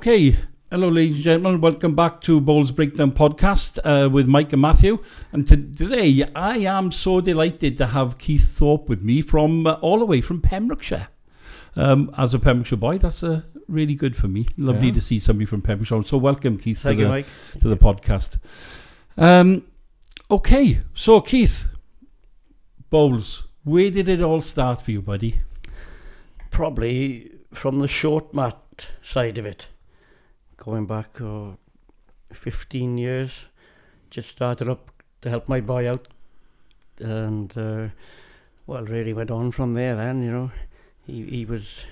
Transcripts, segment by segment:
Okay, hello ladies and gentlemen, welcome back to Bowls Breakdown Podcast with Mike and Matthew. And today I am so delighted to have Keith Thorpe with me from all the way from Pembrokeshire. As a Pembrokeshire boy, that's really good for me. Lovely to see somebody from Pembrokeshire. So welcome, Keith, to the podcast. Okay, so Keith, bowls, where did it all start for you, buddy? Probably from the short mat side of it, going back 15 years. Just started up to help my boy out, and really went on from there. Then he was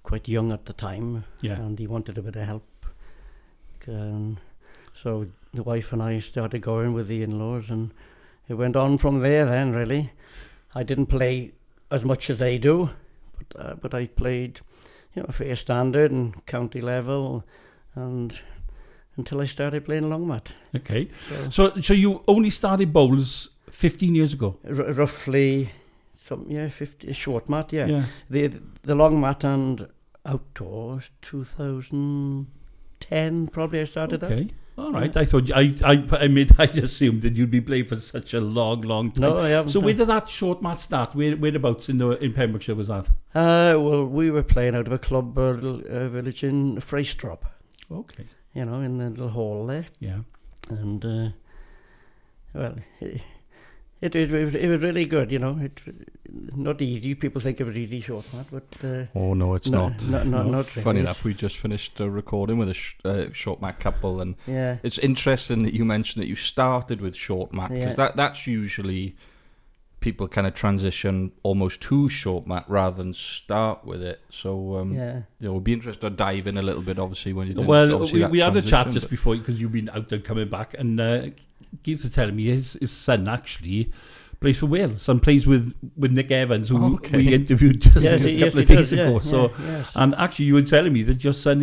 quite young at the time, and he wanted a bit of help, and so the wife and I started going with the in-laws, and it went on from there. Then really, I didn't play as much as they do, but I played fair standard and county level, and until I started playing long mat. Okay, so you only started bowls 15 years ago? Roughly, 50 short mat. The long mat and outdoor 2010 probably I started that. Okay. All right, I thought I just assumed that you'd be playing for such a long time. No, I haven't. So where did that short mat start? Whereabouts in Pembrokeshire was that? We were playing out of a club village in Freystrop. Okay. In the little hall there. Yeah. And it was really good. It not easy. People think of it easy short mat, but oh no, it's not. Not really. Funny enough, we just finished recording with a short mat couple, and yeah, it's interesting that you mentioned that you started with short mat, because that's usually people kind of transition almost to short mat rather than start with it. So we'll be interested to dive in a little bit, obviously, when you're doing. Well, we had a chat just before, because you've been out and coming back, and Keith was telling me his son actually plays for Wales and plays with Nick Evans, who we interviewed just a couple of days ago. And actually, you were telling me that your son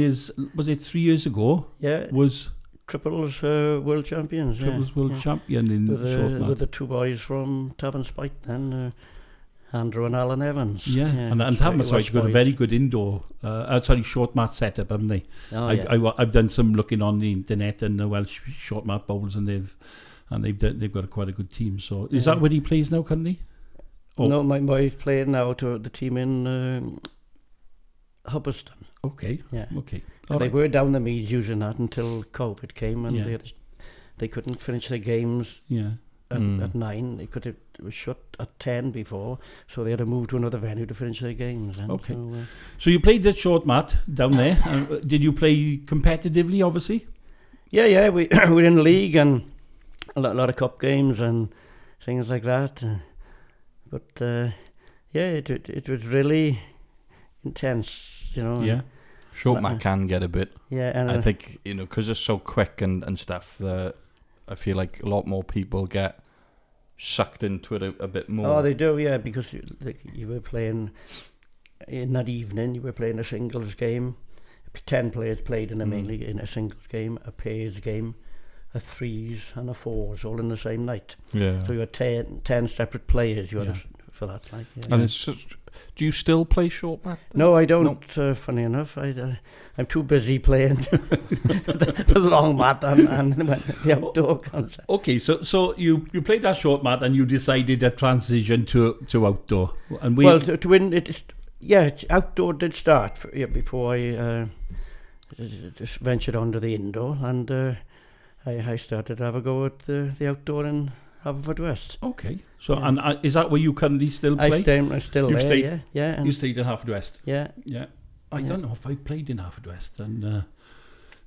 was it 3 years ago? Yeah, was triples world champions. Triples world champion in short mat. With the two boys from Tavern Spike then. Andrew and Alan Evans. And Tavern Spike got a very good indoor, short mat setup, haven't they? I've done some looking on the internet and the Welsh short mat bowls, and they've got quite a good team. So is that where he plays now currently? Oh. No, my boy's playing now to the team in Hubberston. Okay. Yeah. Okay. So they were down the Meads using that until COVID came, and they couldn't finish their games. Yeah. At 9, it was shut at 10 before, so they had to move to another venue to finish their games. Then. Okay. So you played that short mat down there. Did you play competitively, obviously? Yeah, we were in the league and a lot of cup games and things like that. It was really intense, Yeah. Short mat can get a bit. Yeah, and I think because it's so quick and stuff. I feel like a lot more people get sucked into it a bit more. Oh, they do, yeah, because you were playing in that evening. You were playing a singles game. 10 players played in a singles game, a pairs game, a threes and a fours, all in the same night. Yeah. So you had 10 separate players. You had for that, like. Yeah. And it's just, do you still play short mat? No, I don't. No. Funny enough, I'm too busy playing the long mat and the outdoor concept. Okay, so you played that short mat and you decided to transition to outdoor. And to win it, outdoor did start before I just ventured onto the indoor, and I started to have a go at the outdoor in Haverfordwest. Okay. So, and is that where you currently still play? I'm still You've there, stayed, yeah. You stayed in Haverfordwest? Yeah. Yeah. I don't know if I played in Haverfordwest, and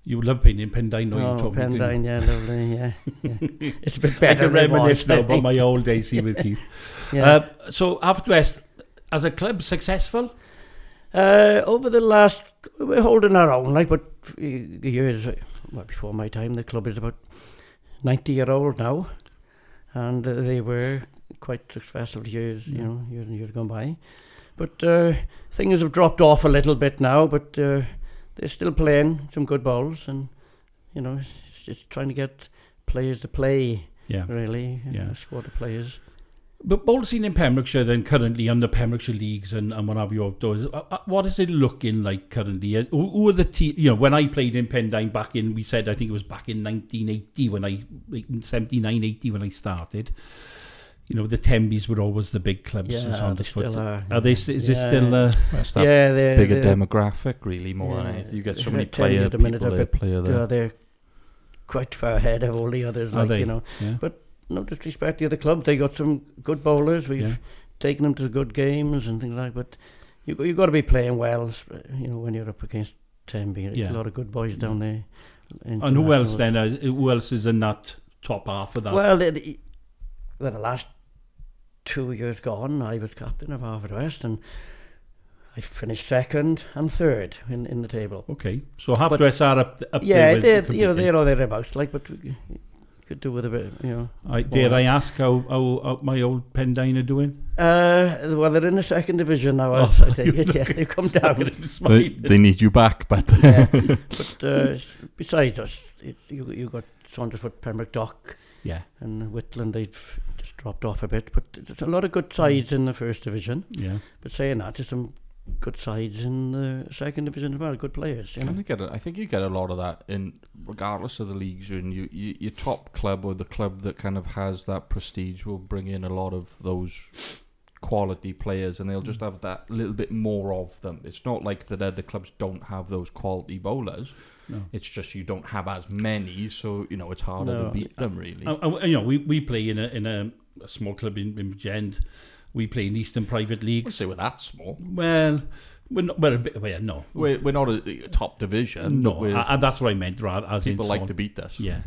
you love playing in Pendine. Pendine, lovely, yeah. It's a bit better. I can reminisce now about my old days here with Keith. So, Haverfordwest, as a club, successful? Over the last, we're holding our own, but years, before my time, the club is about 90-year-old now. And they were quite successful years, years gone by. But things have dropped off a little bit now, but they're still playing some good bowls, and it's just trying to get players to play, really, a squad of players. But bowl scene in Pembrokeshire then currently on the Pembrokeshire leagues and what have you outdoors, what is it looking like currently? Who are the teams? When I played in Pendine I think it was back in 1980 79, 80 when I started. The Tembies were always the big clubs. Yeah, they still are. Are they? Is it still? That's that bigger demographic, really, more than anything. You get so many players. They're quite far ahead of all the others. Yeah. But no disrespect to the other clubs, they got some good bowlers. We've taken them to good games and things like that. But you've got to be playing well, when you're up against Tenby. There's a lot of good boys down there. And who else then? Who else is in that top half of that? Well, the last 2 years gone, I was captain of Harvard West, and I finished second and third in the table. Okay, so Harvard West are up there. Yeah, they're all thereabouts. But we could do with a bit, Dare I ask how my old Pendine are doing? Well, they're in the second division now. I take it. Yeah, they've come down. They need you back, but but besides us, you got Saundersfoot, Pembroke Dock. Yeah. And Whitland, they've just dropped off a bit. But there's a lot of good sides in the first division. Yeah. But saying that, there's some good sides in the second division as well, good players. I think you get a lot of that regardless of the leagues you're in. Your top club or the club that kind of has that prestige will bring in a lot of those quality players, and they'll just have that little bit more of them. It's not like that other clubs don't have those quality bowlers. No. It's just you don't have as many, so it's harder to beat them, really. We play in a small club in Bridgend. We play in Eastern Private Leagues. I'd say we're that small. Well, we're not. We're a bit. Well, no, we're not a top division. No, and that's what I meant. As people like to beat us. Yeah.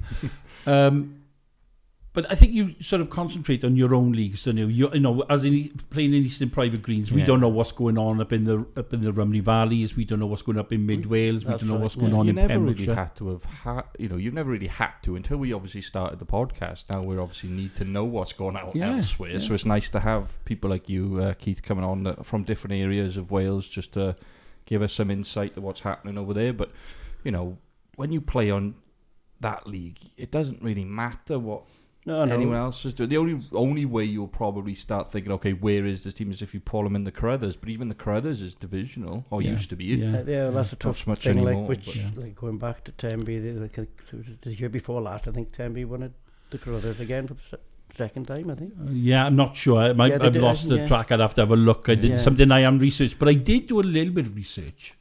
But I think you sort of concentrate on your own leagues, don't you? As in playing in Eastern Private Greens, we don't know what's going on up in the Rumney Valleys. We don't know what's going up in Mid Wales. We don't know what's going on in Pembrokeshire. You've never really had to until we obviously started the podcast. Now we obviously need to know what's going on elsewhere. Yeah. So it's nice to have people like you, Keith, coming on from different areas of Wales just to give us some insight to what's happening over there. But when you play on that league, it doesn't really matter what. No. Anyone else is doing. The only way you'll probably start thinking, okay, where is this team, is if you pull them in the Carruthers. But even the Carruthers is divisional, or used to be. That's a tough thing. Like going back to Tenby, the year before last, I think Tenby won the Carruthers again for the second time, I think. I'm not sure. I've lost the track. I'd have to have a look. I did something I am research, but I did do a little bit of research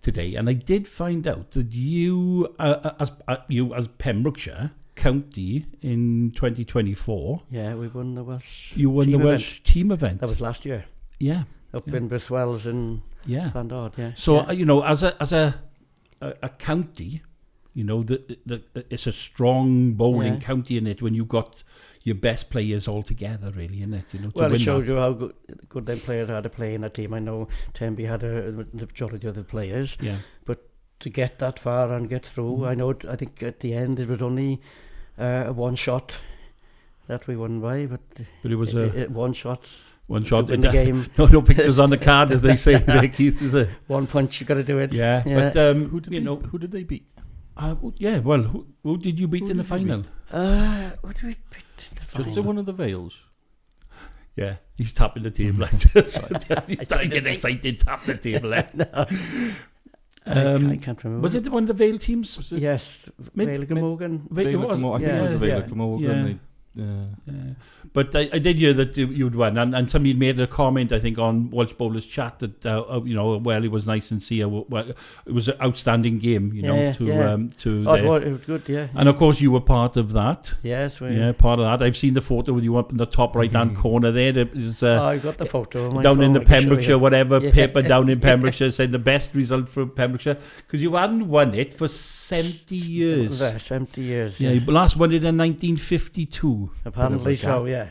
today, and I did find out that you as Pembrokeshire County in 2024. Yeah, we won the Welsh. You won the Welsh team event. That was last year. Yeah, up in Briswells in Llandard. Yeah. So as a county, it's a strong bowling county in it when you got your best players all together, really, in it. Well, it shows you how good them players are to play in a team. I know Tenby had the majority of the players. Yeah, but to get that far and get through, I think at the end it was only one shot that we won by, but it was one shot in the game. No pictures on the card, as they say. Keith, is a one punch, you got to do it. Yeah. But who did they beat? Who did you beat in the final? Who did we beat in the final? Was it one of the Vales? Yeah, he's tapping the table. He's starting to get excited, tapping the table. I can't remember. Was it one of the Vale teams? Yes, Vale Glamorgan. I think it was the Vale Glamorgan. Yeah. But I did hear that you'd won, and somebody made a comment, I think, on Welsh Bowlers Chat that it was nice and see it was an outstanding game, it was good, yeah. And of course you were part of that. Yes, part of that. I've seen the photo with you up in the top right hand corner there. I got the photo down in the Pembrokeshire paper down in Pembrokeshire saying the best result for Pembrokeshire, because you hadn't won it for 70 years. 70 years. Yeah, you last won it in 1952. Apparently so, yeah.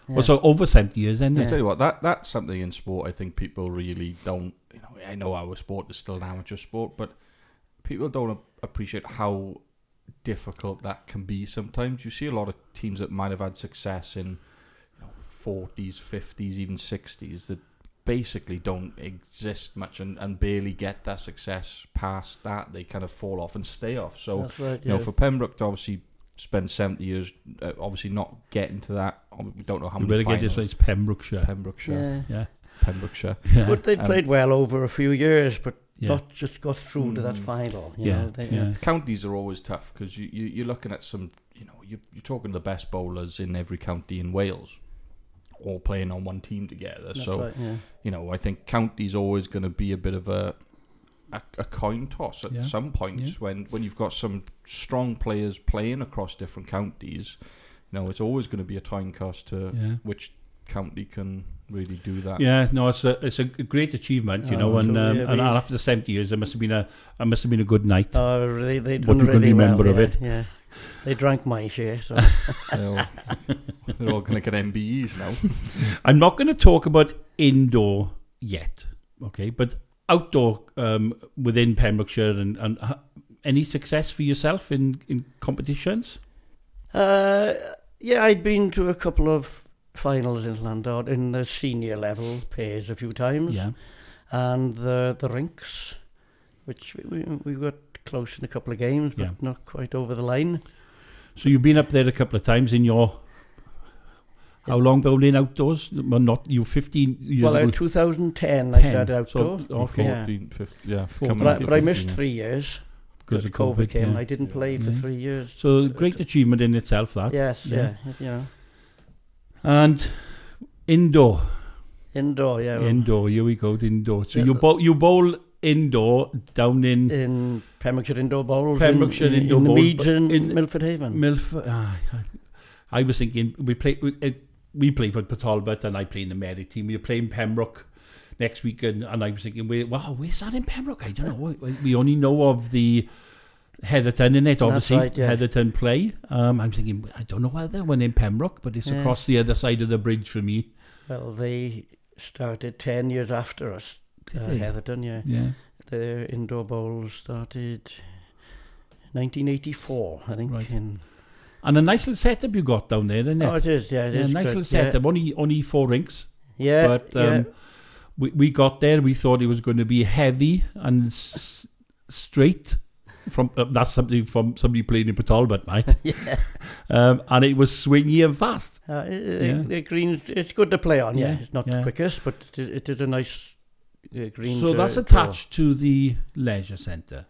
Well, so over 70 years, then. I tell you what, that's something in sport I think people really don't. I know our sport is still an amateur sport, but people don't appreciate how difficult that can be sometimes. You see a lot of teams that might have had success in 40s, 50s, even 60s that basically don't exist much and barely get that success past that. They kind of fall off and stay off. So, that's right, for Pembroke to obviously spend 70 years obviously not getting to that we don't know how you many better finals. get this right. It's Pembrokeshire. Pembrokeshire. Yeah. Pembrokeshire. Yeah. But they played well over a few years, but Yeah. not just got through to that final. You Yeah. know, they, Yeah. Counties are always tough because you're looking at some, you're talking the best bowlers in every county in Wales, all playing on one team together. That's So, right, yeah. I think county's always going to be a bit of a coin toss at some points when you've got some strong players playing across different counties. It's always going to be a time cost to which county can really do that. Yeah, no, it's a great achievement, and after 70 years, it must have been a good night. Oh, really? They done What you can really remember well, of it. Yeah, they drank my share, so They're all going to get MBEs now. I'm not going to talk about indoor yet, okay, but outdoor within Pembrokeshire and any success for yourself in competitions? Yeah, I'd been to a couple of finals in Llandod in the senior level pairs a few times, and the rinks, which we got close in a couple of games, but not quite over the line. So you've been up there a couple of times in your... How long bowling outdoors? Well, not you. 15 years ago. Well, in 2010 I started outdoor. So, okay. 14, 15, But I missed 3 years because COVID came. Yeah. I didn't play for 3 years. So great achievement in itself, that. Yes, yeah. And indoor. Indoor, yeah. Well, indoor, here we go, indoor. So you bowl indoor down in Pembrokeshire Indoor Bowls. Pembrokeshire in Indoor the Bowls, Meads in Milford Haven. I was thinking we play for Talbot and I play in the Merry team. We're playing Pembroke next weekend, and I was thinking, where's that in Pembroke? I don't know. We only know of the Heatherton in it, obviously. That's right, yeah. Heatherton play. I'm thinking, I don't know whether one in Pembroke, but it's across the other side of the bridge for me. Well, they started 10 years after us. Heatherton, yeah. Their indoor bowls started 1984, I think. Right. And a nice little setup you got down there, isn't it? Oh, it is, yeah. It is a nice good, little setup. Only 4 rinks. Yeah. But we got there. We thought it was going to be heavy and straight. That's something from somebody playing in Talbot, right? And it was swingy and fast. The greens, it's good to play on. Yeah, it's not the quickest, but it is a nice green. So that's attached to the leisure centre.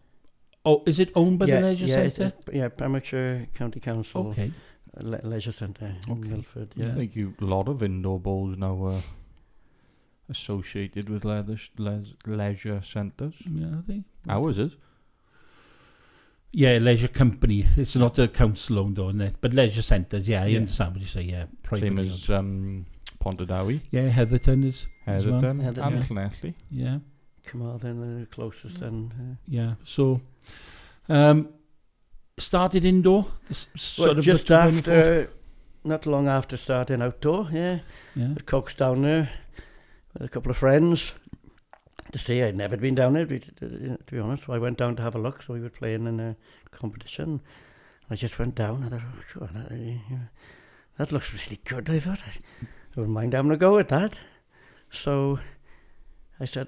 Oh, is it owned by the leisure centre? Yeah, Pembrokeshire County Council. Okay. Leisure centre in Milford. Yeah. I think a lot of indoor bowls now are associated with leisure centres. Yeah, I think. Ours is. Yeah, leisure company. It's not a council owned, isn't it? But leisure centres, I understand what you say, yeah. Same as Pontardawi. Yeah, Heatherton is. Heatherton and Heatherton. Llanelli. Yeah. Carmarthen, the closest then. Yeah, so started indoor? Just after, not long after starting outdoor, With Coke's down there with a couple of friends. To see, I'd never been down there, to be honest. So I went down to have a look. So we were playing in a competition. I just went down and I thought, that looks really good. I thought, I wouldn't mind having a go at that. So I said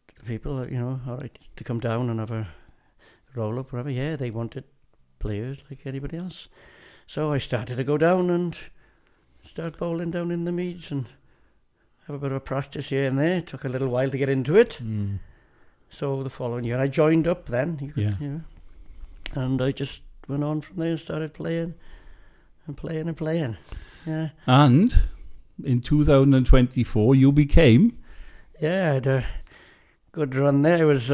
to the people, all right, to come down and have a roll up, whatever. Yeah, they wanted players like anybody else. So I started to go down and start bowling down in the Meads and have a bit of a practice here and there. It took a little while to get into it. So the following year I joined up then. And I just went on from there and started playing and playing and playing. Yeah. And in 2024 you became... Yeah, I had a good run there. I was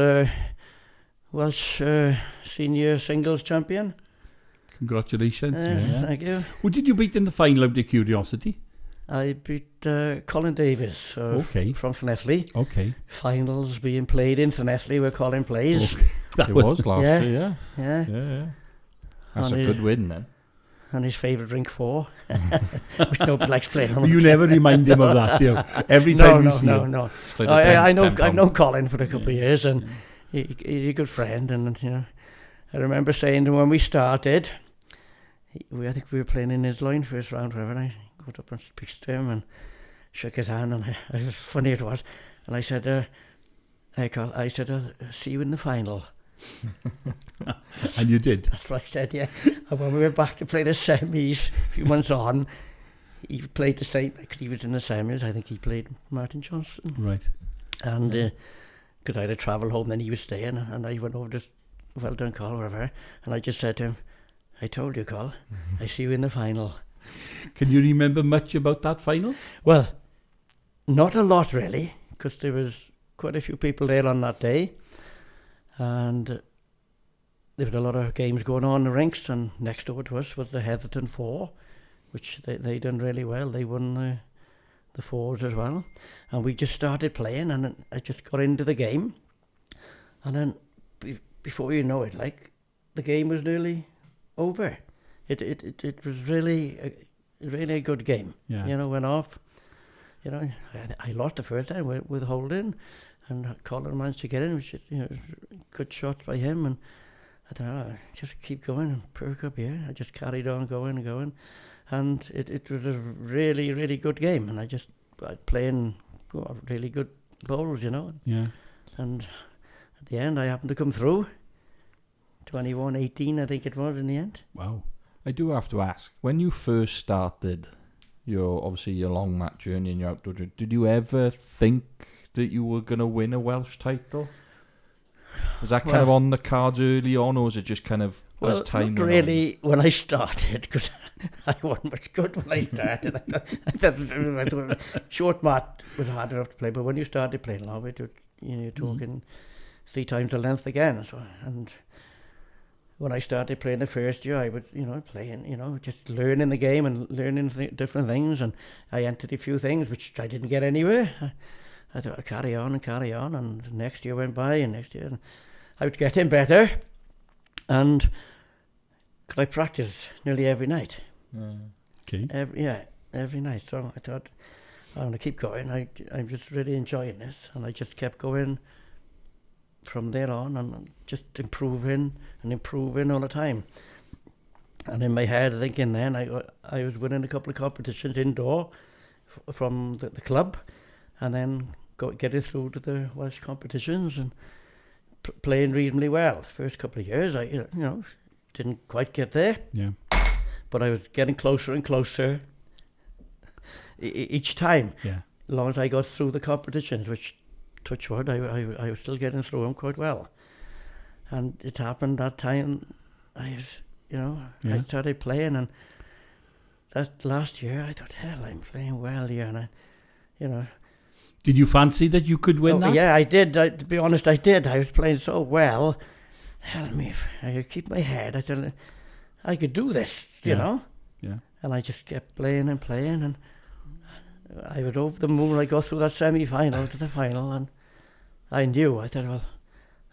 Welsh senior singles champion. Congratulations. Thank you. Who did you beat in the final, out of curiosity? I beat Colin Davies from Llanelli. Okay. Finals being played in Llanelli where Colin plays. It was last year, yeah. That's a good win then. And his favourite drink 4, which nobody likes playing on. You never remind him of that, do you? Every time you see him. No. I've known Colin for a couple of years, and he's a good friend. And I remember saying to him when we started, I think we were playing in his line first round, whatever. And I got up and speaks to him and shook his hand, and it was funny it was. And I said, I said, I'll see you in the final. And you did. That's what I said, yeah. And when we went back to play the semis a few months on, he played the same, because he was in the semis. I think he played Martin Johnson. Right. And because I had to travel home, then he was staying, and I went over to, well done, Carl, whatever. And I just said to him, I told you, Carl, I see you in the final. Can you remember much about that final? Well, not a lot really, because there was quite a few people there on that day, and there was a lot of games going on in the rinks, and next door to us was the Heatherton 4, which they done really well. They won the 4s as well, and we just started playing, and I just got into the game, and then before you know it, like, the game was nearly over. It was really a good game. Yeah. You know, went off. You know, I lost the first time with holding, and Colin managed to get in, which is, you know, good shots by him, and I thought, just keep going and perk up here. I just carried on going and going, and it was a really, really good game, and I playing really good bowls, you know. Yeah. And at the end, I happened to come through. 21-18, I think it was in the end. Wow. I do have to ask, when you first started your long match journey and your outdoor journey, did you ever think that you were going to win a Welsh title? Was that kind of on the cards early on, or was it just kind of as time went on? Not really when I started, because I wasn't much good when I started. I thought short mat was hard enough to play, but when you started playing long, you're talking 3 times the length again. So, and when I started playing the first year, I was, playing, just learning the game and learning different things. And I entered a few things which I didn't get anywhere. I thought I'd carry on. And the next year went by, and next year, and I was getting better. And cause I practiced nearly every night. Okay. Every night. So I thought, I'm going to keep going. I'm just really enjoying this. And I just kept going from there on, and just improving all the time. And in my head, thinking then, I was winning a couple of competitions indoor from the club, and then getting through to the Welsh competitions and playing reasonably well. First couple of years, I didn't quite get there. Yeah. But I was getting closer and closer each time. Yeah. As long as I got through the competitions, which, touch wood, I was still getting through them quite well. And it happened that time, I started playing, and that last year I thought, hell, I'm playing well here, and Did you fancy that you could win that? Yeah, I did. To be honest, I did. I was playing so well. Hell me, if I could keep my head, I thought I could do this, you know. Yeah. And I just kept playing, and I was over the moon. I got through that semi-final to the final, and I knew. I thought, well,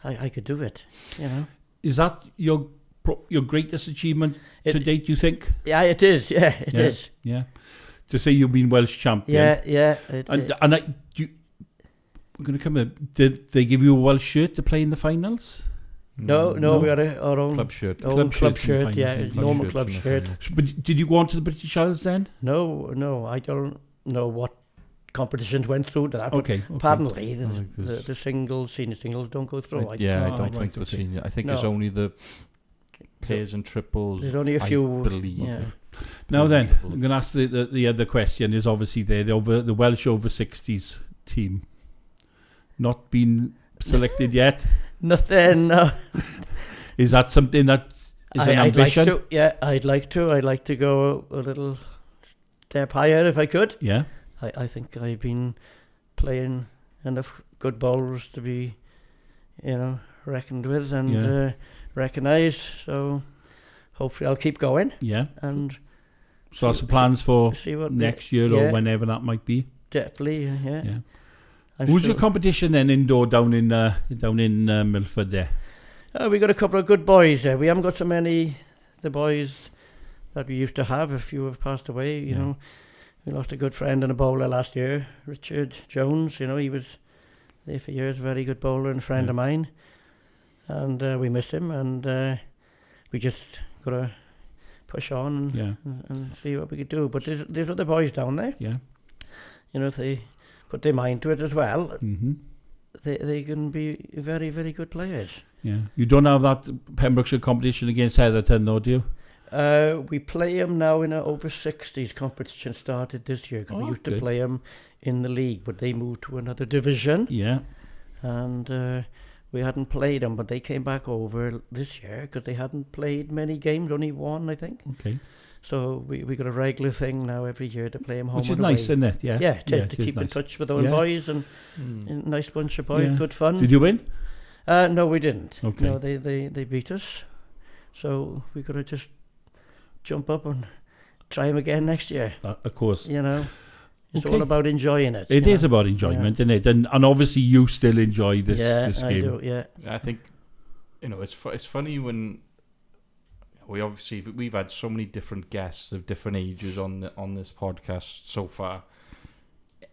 I could do it, you know. Is that your greatest achievement to date, you think? Yeah, it is. Yeah, it is. Yeah. To say you've been Welsh champion. Yeah. We're going to come in. Did they give you a Welsh shirt to play in the finals? No, we had our own club shirt. Club shirt, normal club shirt. But did you go on to the British Isles then? No, I don't know what competitions went through to that. Okay. Apparently, the singles, senior singles don't go through. I don't think the senior. I think it's only the pairs and triples. There's only a few. I believe. Yeah. Now then, I'm going to ask the other question. Is obviously the Welsh over 60s team not been selected yet? Nothing. No. Is that something that is an ambition? I'd like to. Yeah, I'd like to. I'd like to go a little step higher if I could. Yeah. I think I've been playing enough good bowls to be, reckoned with and recognised. So hopefully I'll keep going. Yeah. And so that's the plans for next year or whenever that might be. Definitely. Yeah. Who's your competition then indoor down in Milford there? We got a couple of good boys there. We haven't got so many. The boys that we used to have, a few have passed away. You know, we lost a good friend and a bowler last year, Richard Jones. He was there for years, very good bowler and a friend of mine, and we miss him. And we just got to push on and see what we could do. But there's other boys down there. Yeah, if they put their mind to it as well, they can be very, very good players. Yeah, you don't have that Pembrokeshire competition against Heatherton, though, do you? We play them now in an over 60s competition started this year. Cause we used to play them in the league, but they moved to another division. Yeah. And we hadn't played them, but they came back over this year because they hadn't played many games, only one, I think. Okay. So we got a regular thing now every year to play them home. Which is nice, isn't it? Yeah. Yeah, to keep in touch with our boys and a nice bunch of boys, good fun. Did you win? No, we didn't. Okay. No, they beat us. So we got to just jump up and try them again next year. Of course. You know, it's all about enjoying it. It is about enjoyment, isn't it? And obviously you still enjoy this game. I do, yeah. I think, it's funny when we've had so many different guests of different ages on this podcast so far,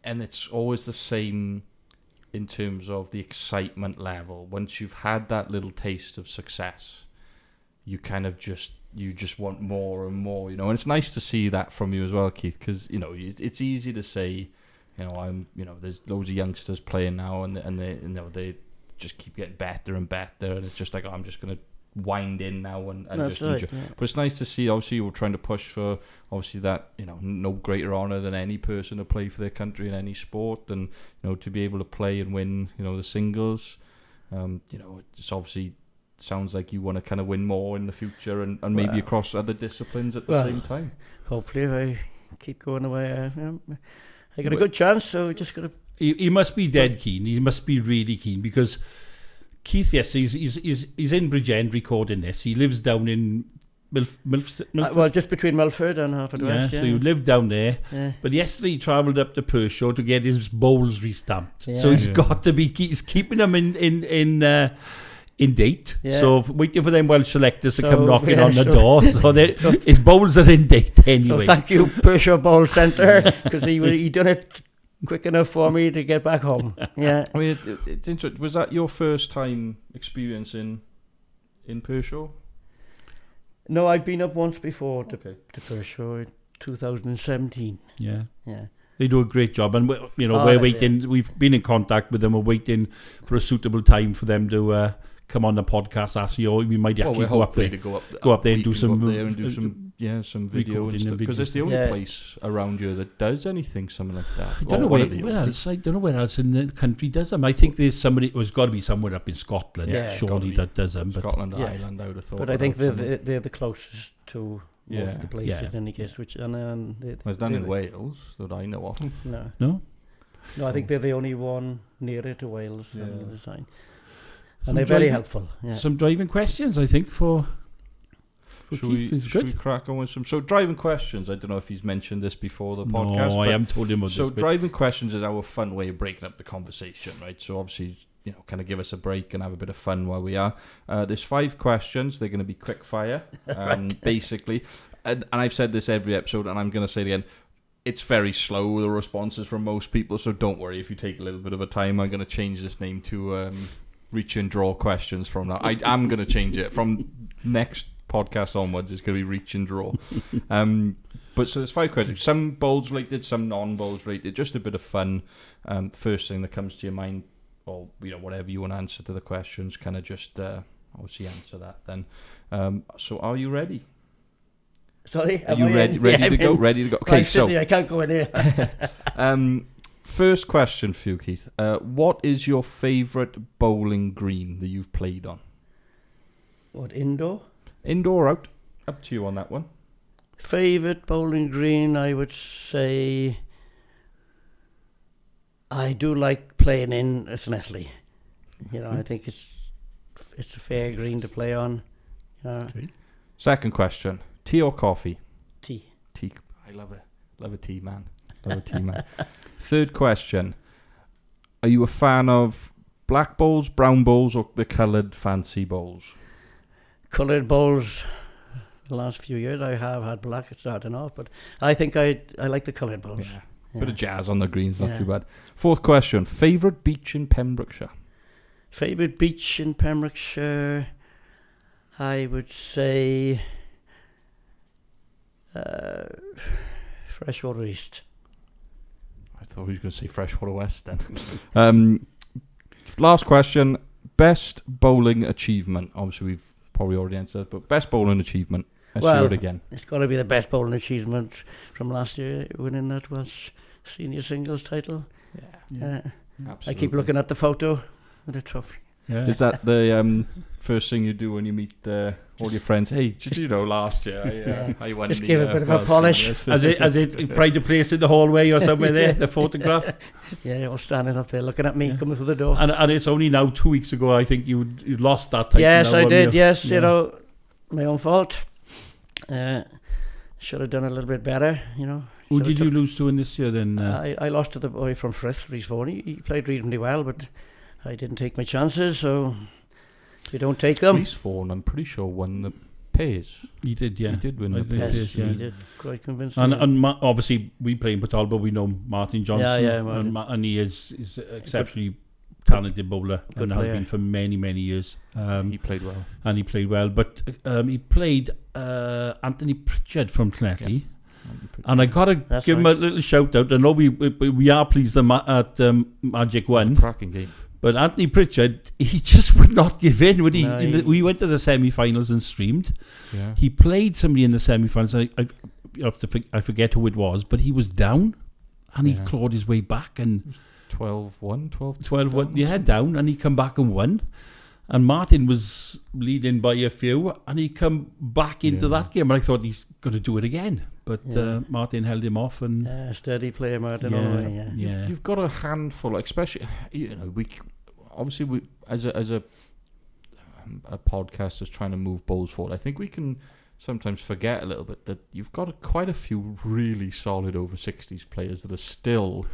and it's always the same in terms of the excitement level. Once you've had that little taste of success, you kind of just want more and more, and it's nice to see that from you as well, Keith, because it's easy to say, there's loads of youngsters playing now, and they just keep getting better and better, and it's just like, I'm just going to wind in now and just enjoy. Yeah. But it's nice to see, obviously, you're trying to push for, obviously, that, no greater honour than any person to play for their country in any sport, and, to be able to play and win, the singles. It's obviously sounds like you want to kind of win more in the future and maybe across other disciplines at the same time. Hopefully, if I keep going away, I got a good chance, so just got to... He must be dead keen. He must be really keen, because Keith, yes, he's in Bridgend recording this. He lives down in Milford. Well, just between Milford and Haverfordwest. So you live down there. Yeah. But yesterday he travelled up to Pershore to get his bowls restamped. Yeah. So he's got to be... He's keeping them in date. Yeah. So waiting for them Welsh selectors to come knocking on the door. So his bowls are in date anyway. So thank you, Pershore Bowl Centre, because he done it quick enough for me to get back home. Yeah. I mean, it's interesting. Was that your first time experience in Pershore? No, I'd been up once before to Pershore in 2017. Yeah. Yeah. They do a great job, and we're waiting. Yeah. We've been in contact with them. We're waiting for a suitable time for them to come on the podcast. We might actually go up there and do some video and stuff, because it's the only place around you that does anything something like that. I don't know where else in the country does them. I think there's somebody. There's got to be somewhere up in Scotland, surely, that does them. Scotland, Ireland, I would have thought. But I think they're the closest to most of the places in any case. There's none in Wales that I know of. No, I think they're the only one nearer to Wales on the other side. And they're very helpful. Yeah. Some driving questions, I think, for Keith. Should we crack on with some? So driving questions, I don't know if he's mentioned this before the podcast. No, I haven't told him about this. So driving questions is our fun way of breaking up the conversation, right? So obviously, kind of give us a break and have a bit of fun while we are. There's 5 questions. They're going to be quick fire, basically. And I've said this every episode, and I'm going to say it again. It's very slow, the responses from most people, so don't worry if you take a little bit of a time. I'm going to change this name to... reach and draw questions from now. I am going to change it from next podcast onwards. It's going to be reach and draw. But so there's 5 questions. Some bowls related, some non-bowls related. Just a bit of fun. First thing that comes to your mind, or whatever you want to answer to the questions, kind of just obviously answer that then. So are you ready? Sorry, are you ready to go? Ready to go? Okay, so I can't go in here. First question for you, Keith. What is your favourite bowling green that you've played on? What, indoor? Indoor, out. Up to you on that one. Favourite bowling green, I would say... I do like playing in Snetley. I think it's a fair green to play on. Second question. Tea or coffee? Tea. Tea. I love it. Love a tea, man. Love a tea, man. Third question. Are you a fan of black bowls, brown bowls, or the coloured fancy bowls? Coloured bowls. The last few years I have had black starting off, but I think I like the coloured bowls. Yeah. Bit of jazz on the greens, not too bad. Fourth question. Favourite beach in Pembrokeshire? Favourite beach in Pembrokeshire, I would say Freshwater East. I thought he was going to say Freshwater West then. Last question. Best bowling achievement. Obviously, we've probably already answered, but best bowling achievement. do it again. It's got to be the best bowling achievement from last year, winning that Welsh senior singles title. Yeah. I keep looking at the photo with the trophy. Yeah. Is that the first thing you do when you meet all your friends? Hey, did you know last year I won? Just the, give a bit of a Welsh polish. seniors? As it pride of place in the hallway or somewhere there, the photograph. Yeah, all standing up there looking at me coming through the door. And it's only now 2 weeks ago, I think you lost that title. Yes, now, I did. you? Yes, Yeah. you know, my own fault. Should have done a little bit better, you know. Who did you lose to in this year then? I lost to the boy from Frith, Rhys Vaughan. He played reasonably well, but I didn't take my chances, so you don't take them. Rhys Vaughan, I'm pretty sure, won the Pairs. He did, yeah. He did win I the think Pairs. Yes, yeah. he did quite convincingly. And obviously, we play in Patalba, we know Martin Johnson. Yeah, Martin. And he is exceptionally talented bowler and has player. been for many, many years. He played well. And he played well. But he played Anthony Pritchard from Llanelli. Yeah. And I got to give him a little shout out. I know we are pleased at Magic 1. Cracking game. But Anthony Pritchard, he just would not give in. Would he? No, We went to the semi-finals and streamed. Yeah. He played somebody in the semi-finals. I forget who it was, but he was down, and he clawed his way back and 12-1, 12-1. Yeah, down, and he come back and won. And Martin was leading by a few, and he come back into that game. And I thought he's going to do it again, but Martin held him off. And steady player, Martin. Anyway, yeah. You've got a handful, especially we as a podcast that's trying to move bowls forward. I think we can sometimes forget a little bit that you've got quite a few really solid over 60s players that are still,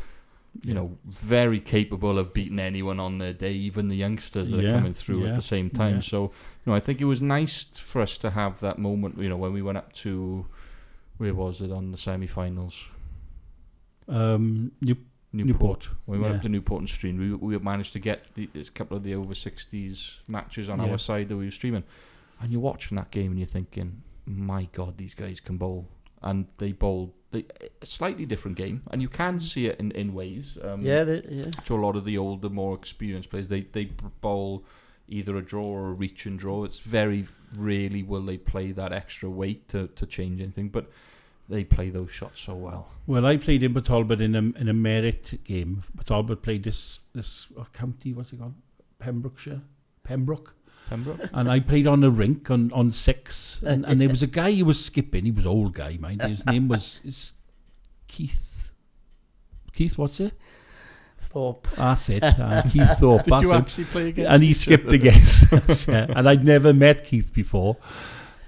very capable of beating anyone on their day, even the youngsters that are coming through at the same time. Yeah. So, I think it was nice for us to have that moment, when we went up to, where was it, on the semi-finals? Newport. When we went up to Newport and streamed, we managed to get a couple of the over 60s matches on our side that we were streaming. And you're watching that game and you're thinking, my God, these guys can bowl. And they bowled a slightly different game, and you can see it in ways. To a lot of the older, more experienced players, they bowl either a draw or a reach and draw. It's very rarely will they play that extra weight to change anything, but they play those shots so well. Well, I played in Patalba in a merit game. Patalba played this county, what's it called? Pembroke. And I played on a rink on 6, and there was a guy who was skipping. He was an old guy, mind. His name was Keith. Keith, what's it? Thorpe. That's it. Keith Thorpe. Did you actually play against? And he skipped against us. And I'd never met Keith before.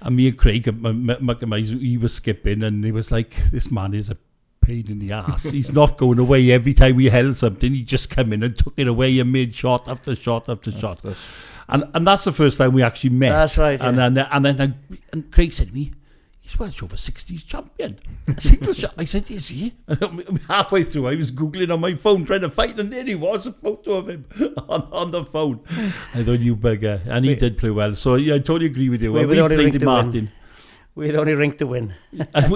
And me and Craig, he was skipping, and he was like, "This man is a pain in the ass. He's not going away every time we held something. He just come in and took it away and made shot after shot after shot." And that's the first time we actually met. That's right. And then Craig said to me, "He's Welsh over 60s champion." I said, "Is he?" Halfway through, I was Googling on my phone trying to find, and there he was, a photo of him on the phone. I thought, you bugger. And he did play well. So I totally agree with you. We played Martin. We had only rink to win. And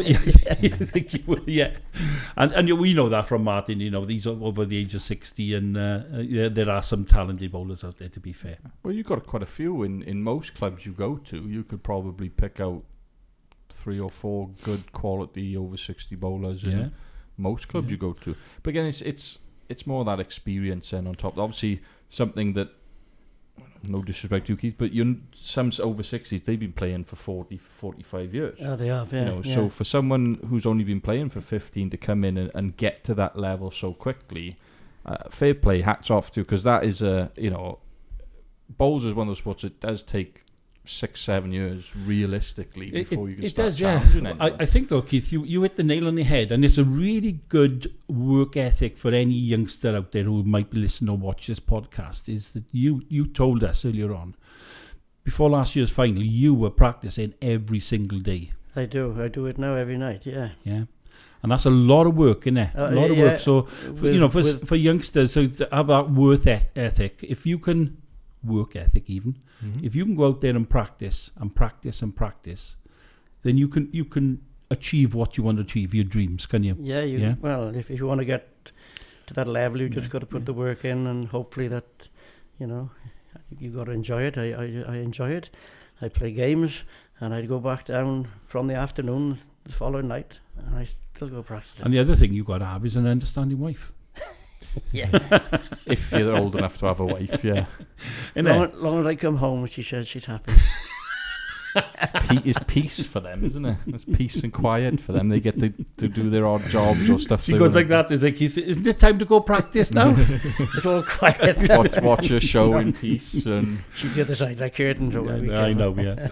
we know that from Martin. These are over the age of 60, and there are some talented bowlers out there, to be fair. Well, you've got quite a few in most clubs you go to. You could probably pick out 3 or 4 good quality over 60 bowlers in most clubs you go to. But again, it's more that experience and on top. Obviously, something that, no disrespect to you, Keith, but some over 60s, they've been playing for 40, 45 years. Oh, they have, yeah. So for someone who's only been playing for 15 to come in and get to that level so quickly, fair play, hats off to, because that is bowls is one of those sports that does take 6-7 years realistically before you can start challenging anyone. I think though, Keith, you hit the nail on the head, and it's a really good work ethic for any youngster out there who might be listening or watch this podcast, is that you told us earlier on, before last year's final, you were practicing every single day. I do it now every night, yeah. And that's a lot of work, isn't it? A lot of work. So for youngsters to have that work ethic, if you can work ethic even, if you can go out there and practice, then you can achieve what you want to achieve, your dreams, can you? Well, if you want to get to that level, you just got to put the work in, and hopefully that, you got to enjoy it. I enjoy it. I play games, And I'd go back down from the afternoon the following night, and I still go practicing. And the other thing you've got to have is an understanding wife. Yeah. If you're old enough to have a wife, yeah. Long as I come home, she said she's happy. It's peace for them, isn't it? It's peace and quiet for them. They get to do their odd jobs or stuff. She goes like that. It's like, isn't it time to go practice now? It's all quiet. watch a show in peace. And she's the other side, like curtains. I know, yeah.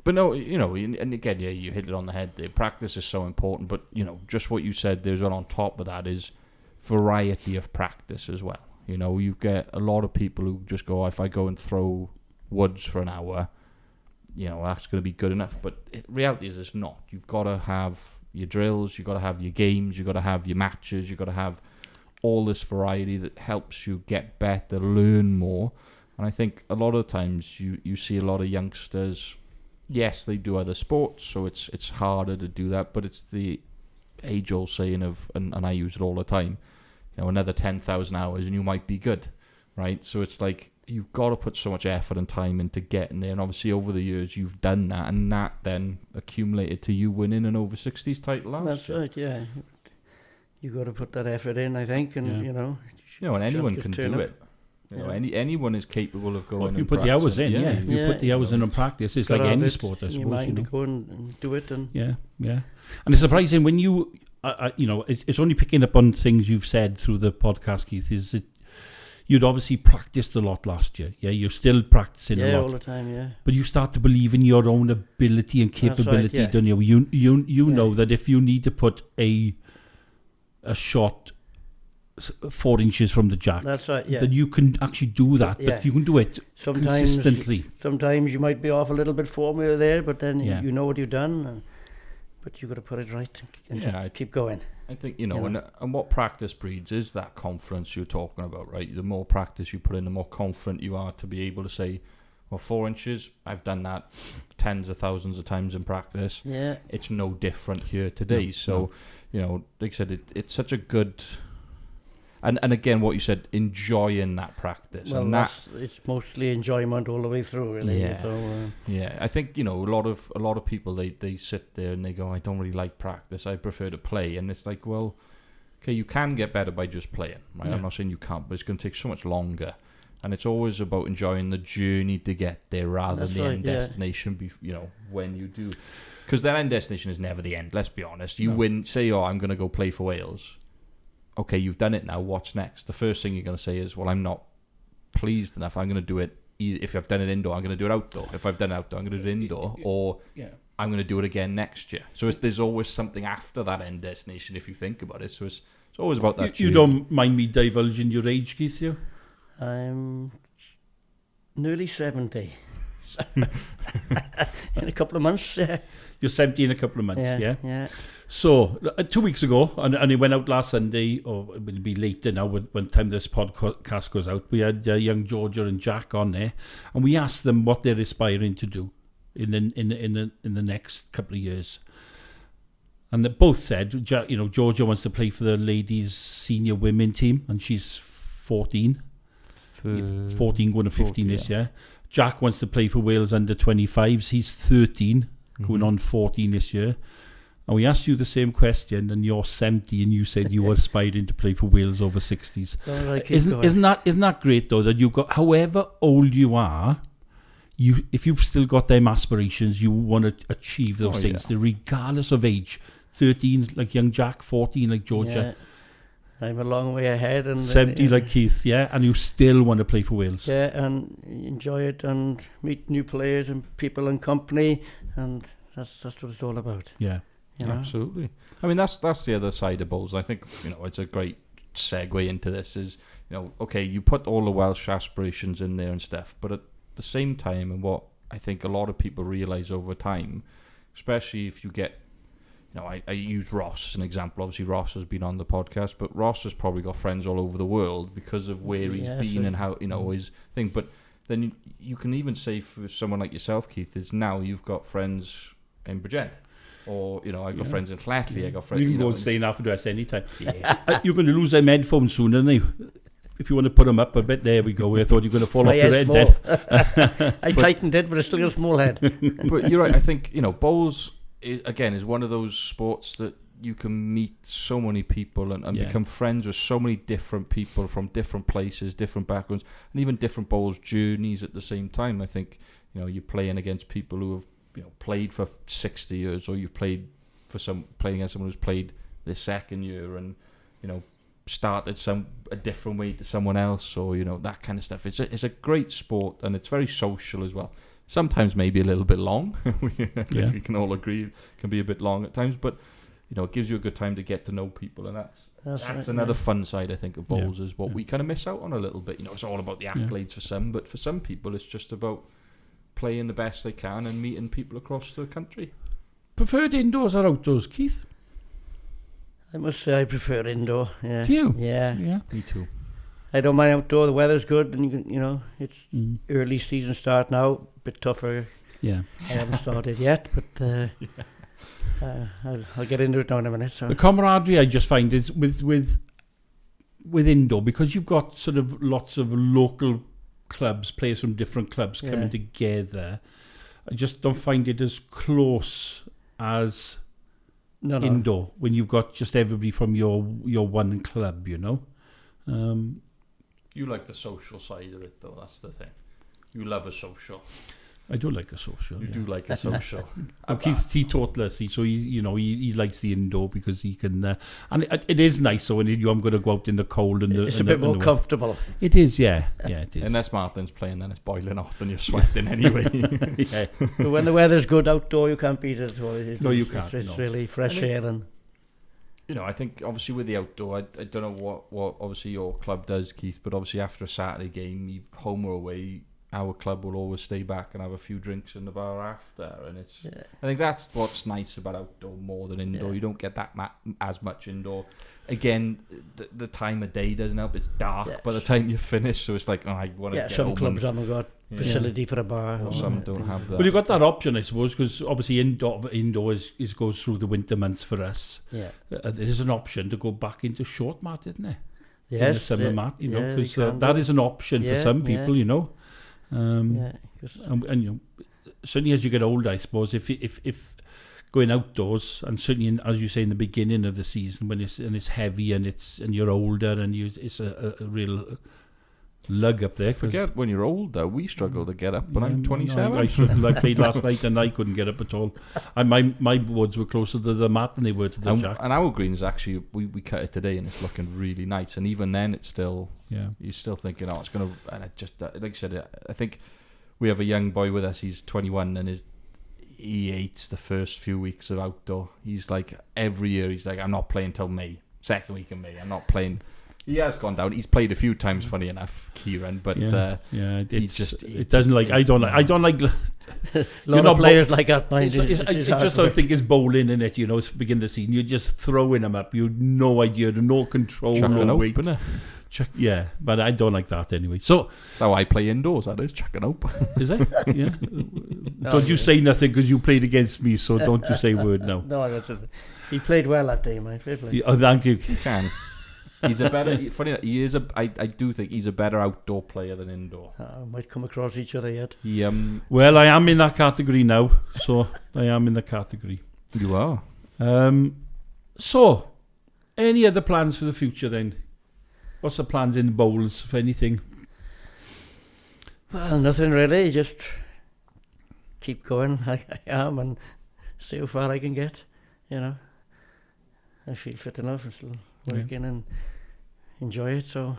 But no, and again, yeah, you hit it on the head there. Practice is so important, but, just what you said, there's one on top of that is variety of practice as well. You get a lot of people who just go, if I go and throw woods for an hour, that's going to be good enough. But reality is it's not. You've got to have your drills, you've got to have your games, you've got to have your matches, you've got to have all this variety that helps you get better, learn more. And I think a lot of times you see a lot of youngsters, yes, they do other sports, so it's harder to do that, but it's the age-old saying of, and I use it all the time, another 10,000 hours and you might be good, right? So it's like, you've got to put so much effort and time into getting there, and obviously over the years you've done that, and that then accumulated to you winning an over 60s title last That's year. right, yeah. You've got to put that effort in, I think, and and anyone can do it. Anyone is capable of going. If you put the hours in, if you put the hours in and practice, it's like any sport, I suppose. You mind to go and do it, and yeah. And it's surprising when you, it's only picking up on things you've said through the podcast, Keith. Is that you'd obviously practiced a lot last year. Yeah, you're still practicing a lot all the time. Yeah, but you start to believe in your own ability and capability, right, don't you? You know that if you need to put a shot 4 inches from the jack, that's right. Yeah, then you can actually do that. But you can do it consistently. Sometimes you might be off a little bit formula there, but then you know what you've done. But you've got to put it right and just keep going. I think, and what practice breeds is that confidence you're talking about, right? The more practice you put in, the more confident you are to be able to say, well, 4 inches, I've done that tens of thousands of times in practice. Yeah. It's no different here today. Like I said, it's such a good... And again, what you said, enjoying that practice. Well, and it's mostly enjoyment all the way through, really. Yeah, so, I think a lot of people they sit there and they go, I don't really like practice. I prefer to play. And it's like, well, okay, you can get better by just playing, right? Yeah. I'm not saying you can't, but it's going to take so much longer. And it's always about enjoying the journey to get there rather than the end destination. When you do, because that end destination is never the end. Let's be honest. You win. Say, I'm going to go play for Wales. Okay, you've done it now, what's next? The first thing you're going to say is, well, I'm not pleased enough. I'm going to do it, if I've done it indoor, I'm going to do it outdoor. If I've done it outdoor, I'm going to do it indoor. Or I'm going to do it again next year. So there's always something after that end destination if you think about it. So it's always about that. You don't mind me divulging your age, Keith? I'm nearly 70. In a couple of months. You're 70 in a couple of months, yeah. So 2 weeks ago, and it went out last Sunday, or it will be later now when time this podcast goes out, we had young Georgia and Jack on there, and we asked them what they're aspiring to do in the next couple of years. And they both said, Georgia wants to play for the ladies' senior women team, and she's 14 going to 15 this year. Jack wants to play for Wales under 25s. He's 13, going on 14 this year. And we asked you the same question, and you're 70, and you said you were aspiring to play for Wales over 60s. Isn't that great though, that you've got, however old you are, if you've still got them aspirations, you want to achieve those things, regardless of age. 13 like young Jack, 14 like Georgia. Yeah. I'm a long way ahead, and 70 like Keith, and you still want to play for Wales. Yeah, and enjoy it and meet new players and people and company, and that's what it's all about. Yeah, absolutely. I mean, that's the other side of bowls. I think it's a great segue into this. Is okay, you put all the Welsh aspirations in there and stuff, but at the same time, and what I think a lot of people realise over time, especially if you get. I use Ross as an example. Obviously, Ross has been on the podcast, but Ross has probably got friends all over the world because of where he's been and how, his thing. But then you can even say for someone like yourself, Keith, is now you've got friends in Bridgend. Or, I've got friends in Flatley. I got friends. You can go and stay in Alpha Dress anytime. Yeah. You're going to lose them headphones soon, aren't you? if you want to put them up a bit, there we go. I thought you were going to fall off your head then. I tightened it, but it's still a small head. But you're right. I think, bowls, is one of those sports that you can meet so many people and become friends with so many different people from different places, different backgrounds, and even different bowls journeys at the same time. I think, you're playing against people who have, played for 60 years, or you've playing against someone who's played their second year and, started a different way to someone else, or that kind of stuff. It's a great sport, and it's very social as well. Sometimes maybe a little bit long. We can all agree it can be a bit long at times, but it gives you a good time to get to know people, and that's right, another fun side, I think, of bowls is what we kind of miss out on a little bit. It's all about the accolades for some, but for some people it's just about playing the best they can and meeting people across the country. Preferred indoors or outdoors, Keith? I must say I prefer indoor. Yeah. Do you? Yeah. Me too. I don't mind outdoor. The weather's good, and you can, it's early season start now. A bit tougher. Yeah. I haven't started yet, but I'll get into it now in a minute. So. The camaraderie I just find is with indoor, because you've got sort of lots of local clubs, players from different clubs coming together. I just don't find it as close as indoor when you've got just everybody from your one club. You like the social side of it, though. That's the thing. You love a social. I do like a social. You do like a social. Keith's teetotaler, so he likes the indoor because he can, and it is nice. So when I'm going to go out in the cold and it's a bit more comfortable. It is, yeah, it is. Unless Martin's playing, then it's boiling hot and you're sweating anyway. Yeah. But when the weather's good outdoor, you can't beat it at all. No, you can't. It's really fresh air and. I think obviously with the outdoor, I don't know what obviously your club does, Keith, but obviously after a Saturday game, home or away, our club will always stay back and have a few drinks in the bar after, and I think that's what's nice about outdoor more than indoor. You don't get that as much indoor. Again, the time of day doesn't help. It's dark by the time you finish, so it's like, I want to get some home. Clubs haven't got facility for a bar, or some don't have that. But you've got that option, I suppose, because obviously indoor goes through the winter months for us. There is an option to go back into short mat, isn't there? Yes, in the summer mat, because that is an option for some people, and certainly as you get older, I suppose, if going outdoors, and certainly as you say in the beginning of the season when it's heavy and you're older and it's a real lug up there. Forget when you're older, we struggle to get up when I'm 27. I played last night and I couldn't get up at all. And my woods were closer to the mat than they were to the jack. And our greens actually, we cut it today and it's looking really nice. And even then, it's still you're still thinking, it's going to. And it just like I said, I think we have a young boy with us. He's 21 and he hates the first few weeks of outdoor. He's like every year he's like, I'm not playing till May, second week of May. I'm not playing. He has gone down. He's played a few times, funny enough, Kieran, but it doesn't like. I don't like. A lot of players like that. I think it's bowling in it. It's begin the season. You're just throwing them up. You've no idea, no control, no weight. Yeah, but I don't like that anyway. So that's how I play indoors. That is chucking up. Is it? Yeah. Don't you say nothing because you played against me. So don't you say a word now. No, that's it. He played well that day, my favorite. Oh, thank you. He can. He's a better. Funny, he is I do think he's a better outdoor player than indoor. Might come across each other yet. Well, I am in that category now, so I am in the category. You are. So, any other plans for the future then? What's the plans in bowls, if anything? Well, nothing really. Just keep going. I am and see how far I can get. I feel fit enough and still working and enjoy it. So,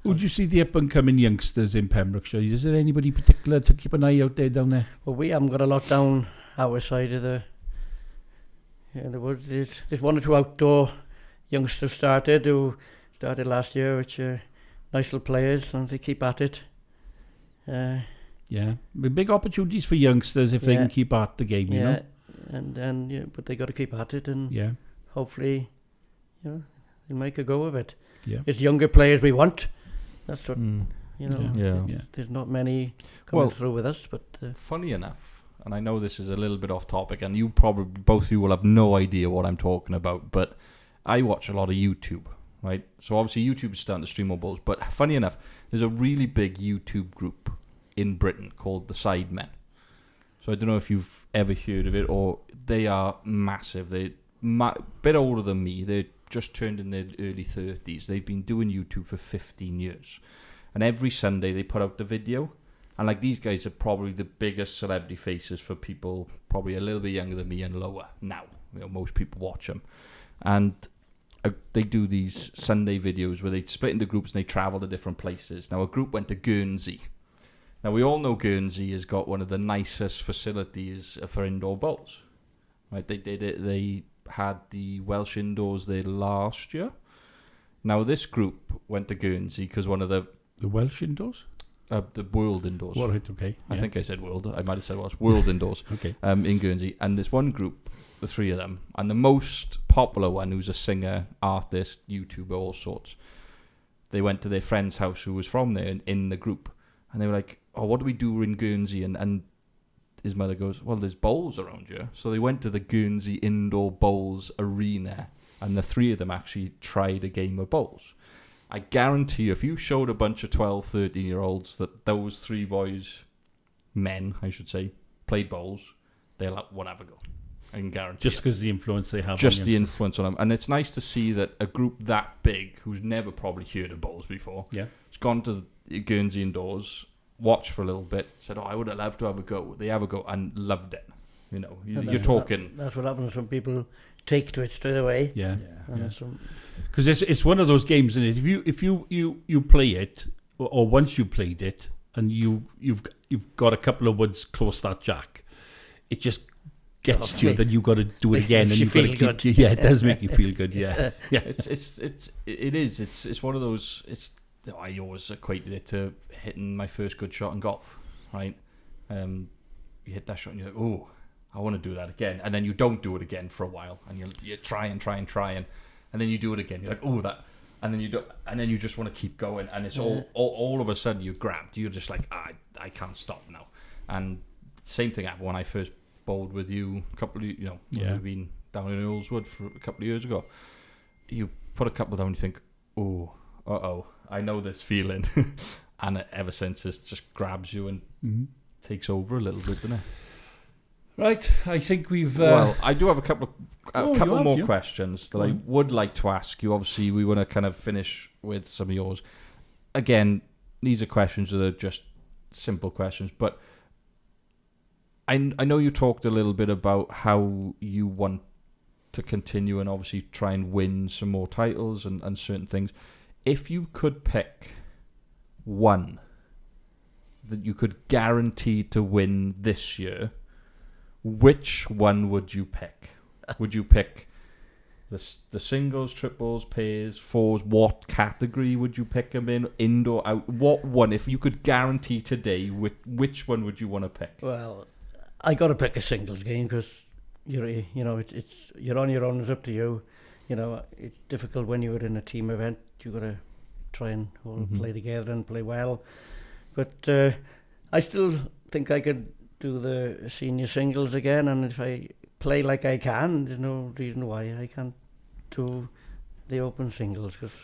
would you see the up and coming youngsters in Pembrokeshire? Is there anybody particular to keep an eye out there down there? Well, we haven't got a lot down our side of the woods. There's one or two outdoor youngsters who started last year, which are nice little players, and they keep at it. Big opportunities for youngsters if they can keep at the game, you know. And but they got to keep at it, and hopefully, they'll make a go of it. Yeah, it's younger players we want. That's what There's not many coming through with us, but funny enough, and I know this is a little bit off topic, and you probably both of you will have no idea what I'm talking about, but I watch a lot of YouTube. right? So obviously YouTube is starting to stream more bowls. But funny enough, there's a really big YouTube group in Britain called the Sidemen. So I don't know if you've ever heard of it, or they are massive. They're a bit older than me. They're just turned in their early 30s. They've been doing YouTube for 15 years. And every Sunday they put out the video. And like these guys are probably the biggest celebrity faces for people probably a little bit younger than me and lower now. You know, most people watch them. And they do these Sunday videos where they split into groups and they travel to different places. Now a group went to Guernsey. Now we all know Guernsey has got one of the nicest facilities for indoor bowls. Right? They did it. They had the Welsh indoors there last year. Now this group went to Guernsey because one of the Welsh indoors? The World Indoors. Right, okay. I think I said World. I might have said Welsh. World Indoors. Okay. In Guernsey. And there's one group, the three of them, and the most popular one, who's a singer, artist, YouTuber, all sorts, they went to their friend's house who was from there in the group. And they were like, oh, what do we do in Guernsey? And his mother goes, well, there's bowls around here. So they went to the Guernsey Indoor Bowls Arena, and the three of them actually tried a game of bowls. I guarantee you, if you showed a bunch of 12, 13-year-olds that those three boys, men, I should say, played bowls, they'll have a go. I can guarantee. Just because the influence they have. Just the influence on them. And it's nice to see that a group that big, who's never probably heard of bowls before, has gone to the Guernsey Indoors, watched for a little bit, said, oh, I would have loved to have a go. They have a go and loved it. You know, you're talking. That's what happens when people take to it straight away. Yeah. Because it's one of those games, isn't it? If you play it, or once you've played it, and you've got a couple of woods close that jack, it just gets to you that you've got to do it again, and you feel good. Yeah, it does make you feel good. Yeah. It's one of those. I always equated it to hitting my first good shot in golf, right? You hit that shot and you're like, oh, I want to do that again, and then you don't do it again for a while, and you try and then you do it again. You're like, oh, that, and then you do, and then you just want to keep going, and it's all of a sudden you're grabbed. You're just like, I can't stop now. And same thing happened when I first bowled with you a couple of, we've been down in Earlswood for a couple of years ago. You put a couple down, and you think, oh, I know this feeling, and ever since it just grabs you and takes over a little bit, doesn't it? Right, I think we've... Well, I do have a couple more questions that I would like to ask you. Obviously, we want to kind of finish with some of yours. Again, these are questions that are just simple questions, but I know you talked a little bit about how you want to continue and obviously try and win some more titles and certain things. If you could pick one that you could guarantee to win this year, which one would you pick? Would you pick the singles, triples, pairs, fours? What category would you pick them in? Indoor, out? What one? If you could guarantee today, which one would you want to pick? Well, I got to pick a singles game because you're on your own. It's up to you. It's difficult when you're in a team event. You got to try and play together and play well. But I still think I could do the senior singles again, and if I play like I can, there's no reason why I can't do the open singles, because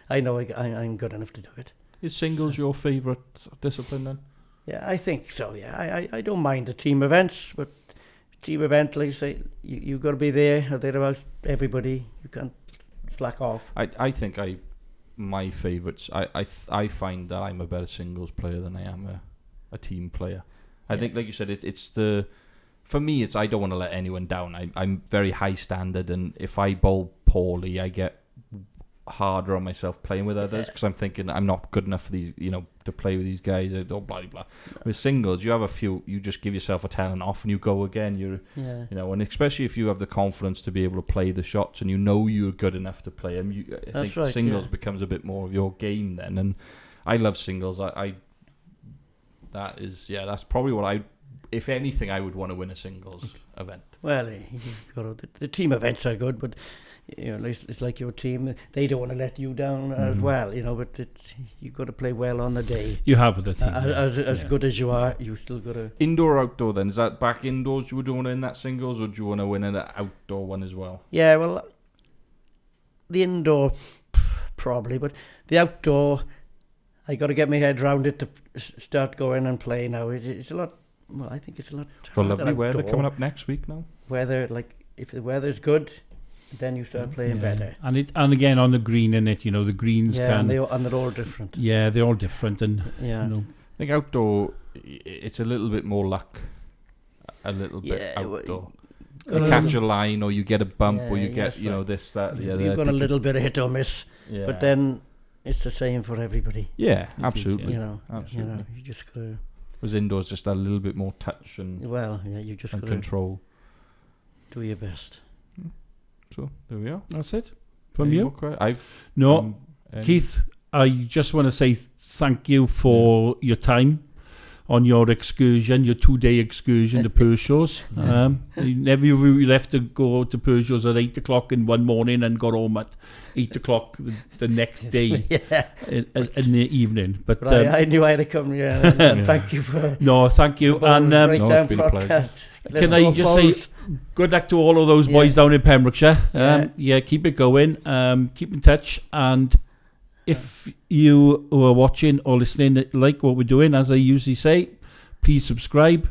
I know I'm good enough to do it. Is singles your favourite discipline then? Yeah, I think so, yeah. I don't mind the team events, but team event, like I say, you got to be there or thereabouts, everybody. You can't slack off. I think my favourites, I find that I'm a better singles player than I am a team player. I think, like you said, for me, I don't want to let anyone down. I'm very high standard, and if I bowl poorly, I get harder on myself playing with others because I'm thinking I'm not good enough for these, to play with these guys. Blah blah blah. With singles, you have a few. You just give yourself a 10 and off, and you go again. And especially if you have the confidence to be able to play the shots, and you're good enough to play them. I think singles becomes a bit more of your game then, and I love singles. That's probably what if anything, I would want to win a singles event. Well, the team events are good, but it's like your team. They don't want to let you down as well, but you've got to play well on the day. You have with the team. As good as you are, you still got to... Indoor, outdoor then? Is that back indoors you would want to win that singles, or do you want to win an outdoor one as well? Yeah, well, the indoor probably. But the outdoor, I got to get my head around it to start going and play now. It's a lot. Well, I think it's a lot. Got lovely weather coming up next week now. Weather, like if the weather's good, then you start playing better. And again on the green in it, you know, the greens can. And they're all different. Yeah, they're all different, and you know. I think outdoor, it's a little bit more luck. A little bit outdoor. You catch a line, or you get a bump, or you get this, that, the other. You've got a little bit of hit or miss, but then it's the same for everybody. Yeah, absolutely. Absolutely. You just got to. Was indoors just a little bit more touch and you just and control. Do your best. So there we are. That's it from you. Keith, I just want to say thank you for your time on your excursion, your 2-day excursion to Peugeots. You left to go to Peugeots at 8 o'clock in one morning and got home at 8 o'clock the next day in the evening. But I knew I had to come here. And thank you for thank you. And Breakdown podcast. Can I just say good luck to all of those boys down in Pembrokeshire. Keep it going. Keep in touch. And if you were watching or listening, like what we're doing, as I usually say, please subscribe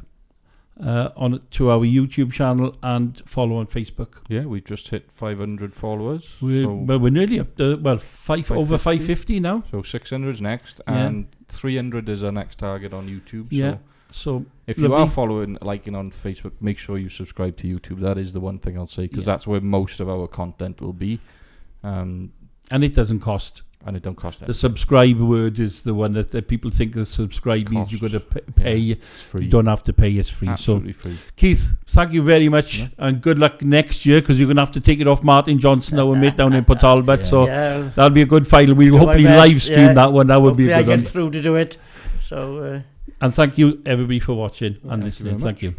to our YouTube channel and follow on Facebook. Yeah, we just hit 500 followers. We're nearly up to, over 550 now. So 600 is next, and 300 is our next target on YouTube. So if you are liking on Facebook, make sure you subscribe to YouTube. That is the one thing I'll say, because that's where most of our content will be. And it doesn't cost. And it don't cost anything. The subscribe word is the one that people think the subscribe means you've got to pay. It's free. You don't have to pay, it's free. Absolutely free. Keith, thank you very much, and good luck next year, because you're going to have to take it off Martin Johnson, our mate down in Port Talbot. So that'll be a good final. We'll hopefully live stream that one. That would be a good one. I get through to do it. So. And thank you, everybody, for watching and listening. Thank you.